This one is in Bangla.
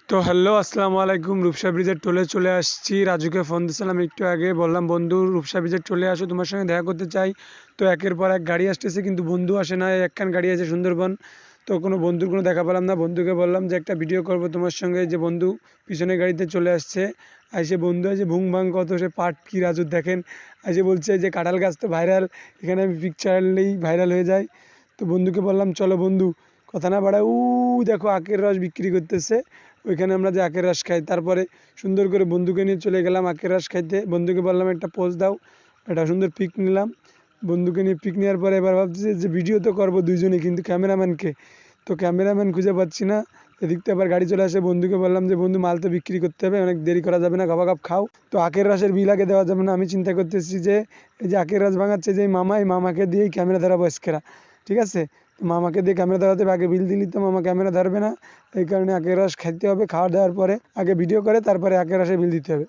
তো হ্যালো, আসসালামু আলাইকুম। রূপসা ব্রিজের টোলে চলে আসছি। রাজুকে ফোন দিয়েছিলাম একটু আগে, বললাম বন্ধু রূপসা ব্রিজের টোলে আসো, তোমার সঙ্গে দেখা করতে চাই। তো একের পর এক গাড়ি আসতেছে কিন্তু বন্ধু আসে না। একখান গাড়ি আছে সুন্দরবন, তো কোনো বন্ধুর কোনো দেখা পেলাম না। বন্ধুকে বললাম যে একটা ভিডিও করব তোমার সঙ্গে, যে বন্ধু পিছনে গাড়িতে চলে আসছে। আইসে বন্ধু আছে ভুং ভাং কত সে পাট কি রাজুর দেখেন। আইসে বলছে যে কাঁঠাল গাছ তো ভাইরাল, এখানে আমি পিকচার আনলেই ভাইরাল হয়ে যায়। তো বন্ধুকে বললাম চলো বন্ধু, কথা না বাড়ায় দেখো আখের রস বিক্রি করতেছে, ওইখানে আমরা যে আখের রস খাই। তারপরে সুন্দর করে বন্ধুকে নিয়ে চলে গেলাম আখের রস খাইতে। বন্ধুকে বললাম একটা পোজ দাও, একটা সুন্দর পিক নিলাম। বন্ধুকে নিয়ে পিক নেওয়ার পরে এবার ভাবছি যে ভিডিও তো করবো দুইজনে, কিন্তু ক্যামেরাম্যানকে তো ক্যামেরাম্যান খুঁজে পাচ্ছি না। এদিক থেকে আবার গাড়ি চলে আসে। বন্ধুকে বললাম যে বন্ধু মাল তো বিক্রি করতে হবে, অনেক দেরি করা যাবে না, গপাগপ খাও। তো আখের রসের বিল আগে দেওয়া যাবে না। আমি চিন্তা করতেছি যে এই যে আখের রস ভাঙাচ্ছে যে মামা, এই মামাকে দিয়েই ক্যামেরা ধরাবো আজকেরা, ঠিক আছে? তো মামাকে দিয়ে ক্যামেরা ধরাতে হবে, আগে বিল দিলি তো মামা ক্যামেরা ধরবে না। এই কারণে আখের রস খাইতে হবে, খাওয়া দাওয়ার পরে আগে ভিডিও করে তারপরে আখের রসে বিল দিতে হবে।